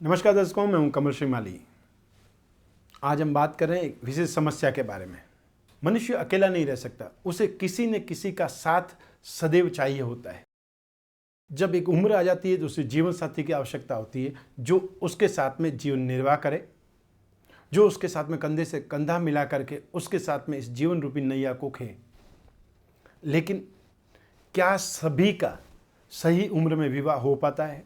नमस्कार दर्शकों, मैं हूं कमल श्री माली। आज हम बात कर रहे हैं एक विशेष समस्या के बारे में। मनुष्य अकेला नहीं रह सकता, उसे किसी न किसी का साथ सदैव चाहिए होता है। जब एक उम्र आ जाती है तो उसे जीवन साथी की आवश्यकता होती है, जो उसके साथ में जीवन निर्वाह करे, जो उसके साथ में कंधे से कंधा मिला करके उसके साथ में इस जीवन रूपी नैया को खे। लेकिन क्या सभी का सही उम्र में विवाह हो पाता है?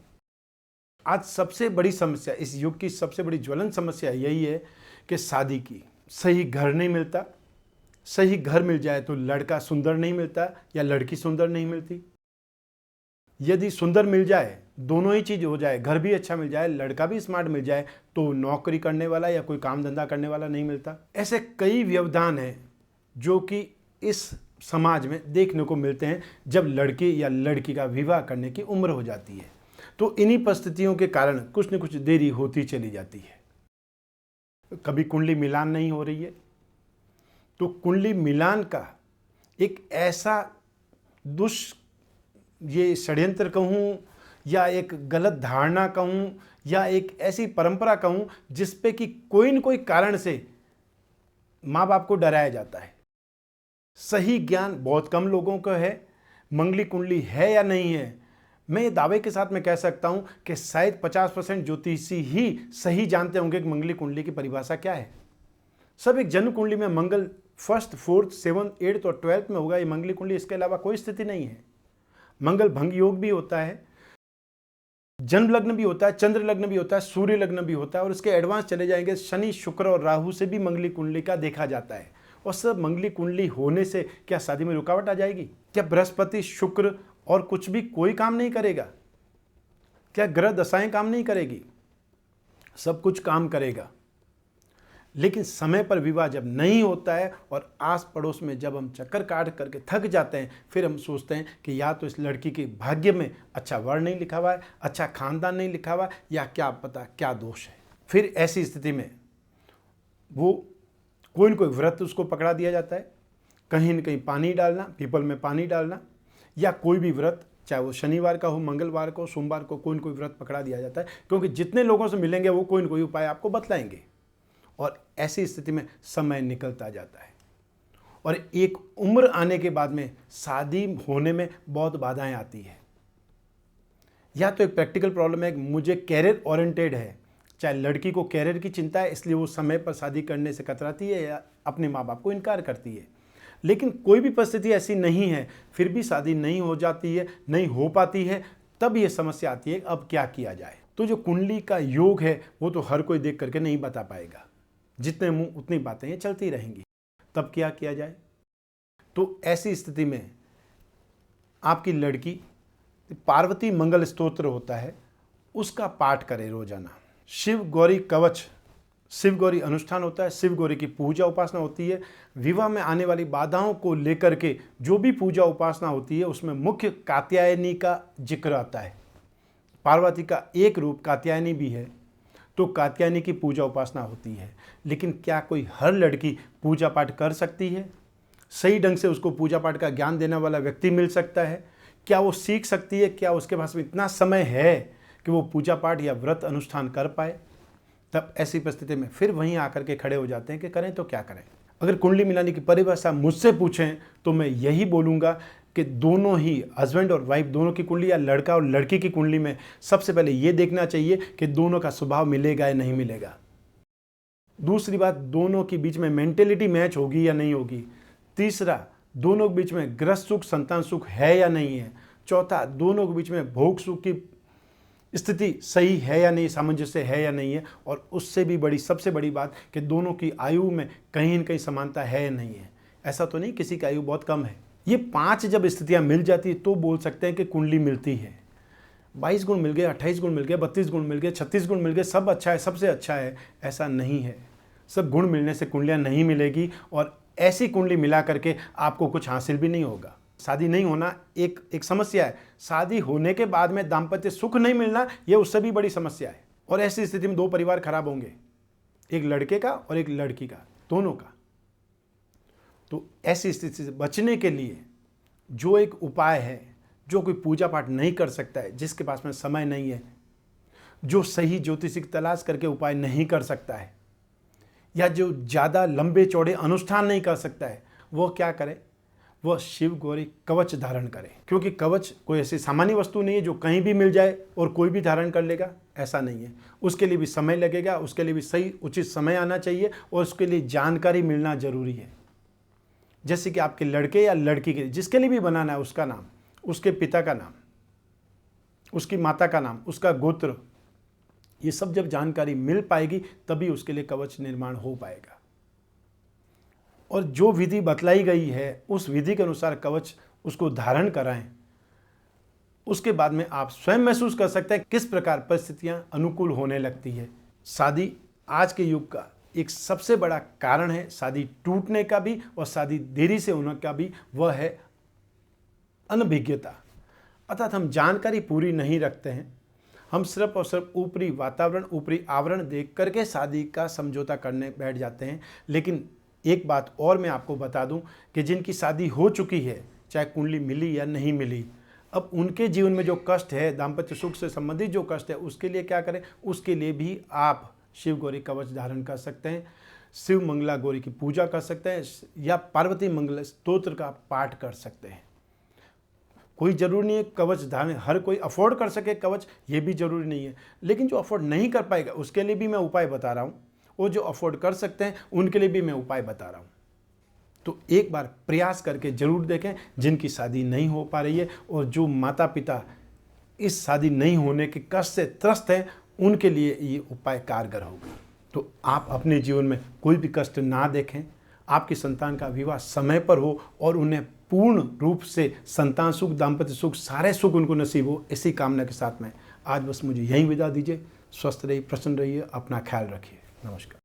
आज सबसे बड़ी समस्या, इस युग की सबसे बड़ी ज्वलंत समस्या यही है कि शादी की सही घर नहीं मिलता। सही घर मिल जाए तो लड़का सुंदर नहीं मिलता या लड़की सुंदर नहीं मिलती। यदि सुंदर मिल जाए, दोनों ही चीज हो जाए, घर भी अच्छा मिल जाए, लड़का भी स्मार्ट मिल जाए, तो नौकरी करने वाला या कोई काम धंधा करने वाला नहीं मिलता। ऐसे कई व्यवधान हैं जो कि इस समाज में देखने को मिलते हैं जब लड़के या लड़की का विवाह करने की उम्र हो जाती है। तो इन्हीं परिस्थितियों के कारण कुछ न कुछ देरी होती चली जाती है। कभी कुंडली मिलान नहीं हो रही है, तो कुंडली मिलान का एक ऐसा ये षड्यंत्र कहूँ या एक गलत धारणा कहूँ या एक ऐसी परंपरा कहूँ जिस पे कि कोई न कोई कारण से माँ बाप को डराया जाता है। सही ज्ञान बहुत कम लोगों को है। मंगली कुंडली है या नहीं है, मैं ये दावे के साथ में कह सकता हूं कि शायद 50% ज्योतिषी ही सही जानते होंगे कि मंगली कुंडली की परिभाषा क्या है। सब एक जन्म कुंडली में मंगल 1st, 4th, 7th, 8th और 12th में होगा, ये मंगली कुंडली, इसके अलावा कोई स्थिति नहीं है। मंगल भंग योग भी होता है, जन्म लग्न भी होता है, चंद्र लग्न भी होता है, सूर्य लग्न भी होता है, और इसके एडवांस चले जाएंगे शनि, शुक्र और राहु से भी मंगली कुंडली का देखा जाता है। और सब मंगली कुंडली होने से क्या शादी में रुकावट आ जाएगी? क्या बृहस्पति, शुक्र और कुछ भी कोई काम नहीं करेगा? क्या ग्रह दशाएं काम नहीं करेगी? सब कुछ काम करेगा। लेकिन समय पर विवाह जब नहीं होता है और आस पड़ोस में जब हम चक्कर काट करके थक जाते हैं, फिर हम सोचते हैं कि या तो इस लड़की के भाग्य में अच्छा वर्ण नहीं लिखा हुआ है, अच्छा खानदान नहीं लिखा हुआ है, या क्या पता क्या दोष है। फिर ऐसी स्थिति में वो कोई न कोई व्रत उसको पकड़ा दिया जाता है, कहीं न कहीं पानी डालना, पीपल में पानी डालना, या कोई भी व्रत, चाहे वो शनिवार का हो, मंगलवार को, सोमवार को, कोई न कोई व्रत पकड़ा दिया जाता है। क्योंकि जितने लोगों से मिलेंगे वो कोई न कोई उपाय आपको बतलाएंगे, और ऐसी स्थिति में समय निकलता जाता है। और एक उम्र आने के बाद में शादी होने में बहुत बाधाएं आती है। या तो एक प्रैक्टिकल प्रॉब्लम है, मुझे कैरियर ओरिएंटेड है, चाहे लड़की को कैरियर की चिंता है इसलिए वो समय पर शादी करने से कतराती है या अपने माँ बाप को इनकार करती है। लेकिन कोई भी परिस्थिति ऐसी नहीं है, फिर भी शादी नहीं हो जाती है, नहीं हो पाती है, तब ये समस्या आती है अब क्या किया जाए। तो जो कुंडली का योग है वो तो हर कोई देख करके नहीं बता पाएगा, जितने मुंह उतनी बातें ये चलती रहेंगी। तब क्या किया जाए? तो ऐसी स्थिति में आपकी लड़की पार्वती मंगल स्तोत्र होता है, उसका पाठ करे रोजाना। शिव गौरी कवच, शिव गौरी अनुष्ठान होता है, शिव गौरी की पूजा उपासना होती है। विवाह में आने वाली बाधाओं को लेकर के जो भी पूजा उपासना होती है उसमें मुख्य कात्यायनी का जिक्र आता है। पार्वती का एक रूप कात्यायनी भी है, तो कात्यायनी की पूजा उपासना होती है। लेकिन क्या कोई हर लड़की पूजा पाठ कर सकती है? सही ढंग से उसको पूजा पाठ का ज्ञान देने वाला व्यक्ति मिल सकता है? क्या वो सीख सकती है? क्या उसके पास में इतना समय है कि वो पूजा पाठ या व्रत अनुष्ठान कर पाए? तब ऐसी परिस्थिति में फिर वहीं आकर के खड़े हो जाते हैं कि करें तो क्या करें। अगर कुंडली मिलाने की परिभाषा मुझसे पूछें तो मैं यही बोलूँगा कि दोनों ही हस्बैंड और वाइफ दोनों की कुंडली या लड़का और लड़की की कुंडली में सबसे पहले ये देखना चाहिए कि दोनों का स्वभाव मिलेगा या नहीं मिलेगा। दूसरी बात, दोनों के बीच में मेंटेलिटी मैच होगी या नहीं होगी। तीसरा, दोनों के बीच में गृह सुख, संतान सुख है या नहीं है। चौथा, दोनों के बीच में भोग सुख की स्थिति सही है या नहीं, सामंजस्य है या नहीं है। और उससे भी बड़ी, सबसे बड़ी बात कि दोनों की आयु में कहीं न कहीं समानता है या नहीं है। ऐसा तो नहीं किसी की आयु बहुत कम है। ये 5 जब स्थितियां मिल जाती है तो बोल सकते हैं कि कुंडली मिलती है। 22 गुण मिल गए, 28 गुण मिल गए, 32 गुण मिल गए, 36 गुण मिल गए, सब अच्छा है, सबसे अच्छा है, ऐसा नहीं है। सब गुण मिलने से कुंडलियां नहीं मिलेगी, और ऐसी कुंडली मिला करके आपको कुछ हासिल भी नहीं होगा। शादी नहीं होना एक समस्या है, शादी होने के बाद में दाम्पत्य सुख नहीं मिलना यह उससे भी बड़ी समस्या है। और ऐसी स्थिति में 2 परिवार खराब होंगे, एक लड़के का और एक लड़की का, दोनों का। तो ऐसी स्थिति से बचने के लिए जो एक उपाय है, जो कोई पूजा पाठ नहीं कर सकता है, जिसके पास में समय नहीं है, जो सही ज्योतिषिक तलाश करके उपाय नहीं कर सकता है या जो ज़्यादा लंबे चौड़े अनुष्ठान नहीं कर सकता है, वो क्या करे? वह शिव गौरी कवच धारण करे। क्योंकि कवच कोई ऐसी सामान्य वस्तु नहीं है जो कहीं भी मिल जाए और कोई भी धारण कर लेगा, ऐसा नहीं है। उसके लिए भी समय लगेगा, उसके लिए भी सही उचित समय आना चाहिए और उसके लिए जानकारी मिलना जरूरी है। जैसे कि आपके लड़के या लड़की के जिसके लिए भी बनाना है, उसका नाम, उसके पिता का नाम, उसकी माता का नाम, उसका गोत्र, ये सब जब जानकारी मिल पाएगी तभी उसके लिए कवच निर्माण हो पाएगा। और जो विधि बतलाई गई है उस विधि के अनुसार कवच उसको धारण कराएं। उसके बाद में आप स्वयं महसूस कर सकते हैं किस प्रकार परिस्थितियां अनुकूल होने लगती है। शादी आज के युग का एक सबसे बड़ा कारण है, शादी टूटने का भी और शादी देरी से होने का भी, वह है अनभिज्ञता। अर्थात हम जानकारी पूरी नहीं रखते हैं, हम सिर्फ और सिर्फ ऊपरी वातावरण, ऊपरी आवरण देख करके शादी का समझौता करने बैठ जाते हैं। लेकिन एक बात और मैं आपको बता दूं कि जिनकी शादी हो चुकी है, चाहे कुंडली मिली या नहीं मिली, अब उनके जीवन में जो कष्ट है, दाम्पत्य सुख से संबंधित जो कष्ट है, उसके लिए क्या करें? उसके लिए भी आप शिव गौरी कवच धारण कर सकते हैं, शिव मंगला गौरी की पूजा कर सकते हैं या पार्वती मंगल स्तोत्र का पाठ कर सकते हैं। कोई ज़रूरी नहीं है कवच धारण हर कोई अफोर्ड कर सके कवच, ये भी ज़रूरी नहीं है। लेकिन जो अफोर्ड नहीं कर पाएगा उसके लिए भी मैं उपाय बता रहा हूँ, और जो अफोर्ड कर सकते हैं उनके लिए भी मैं उपाय बता रहा हूँ। तो एक बार प्रयास करके ज़रूर देखें। जिनकी शादी नहीं हो पा रही है और जो माता पिता इस शादी नहीं होने के कष्ट से त्रस्त हैं, उनके लिए ये उपाय कारगर होगा। तो आप अपने जीवन में कोई भी कष्ट ना देखें, आपकी संतान का विवाह समय पर हो और उन्हें पूर्ण रूप से संतान सुख, दाम्पत्य सुख, सारे सुख उनको नसीब हो, इसी कामना के साथ में आज बस मुझे यहीं विदा दीजिए। स्वस्थ रहिए, प्रसन्न रहिए, अपना ख्याल रखिए। नमस्कार।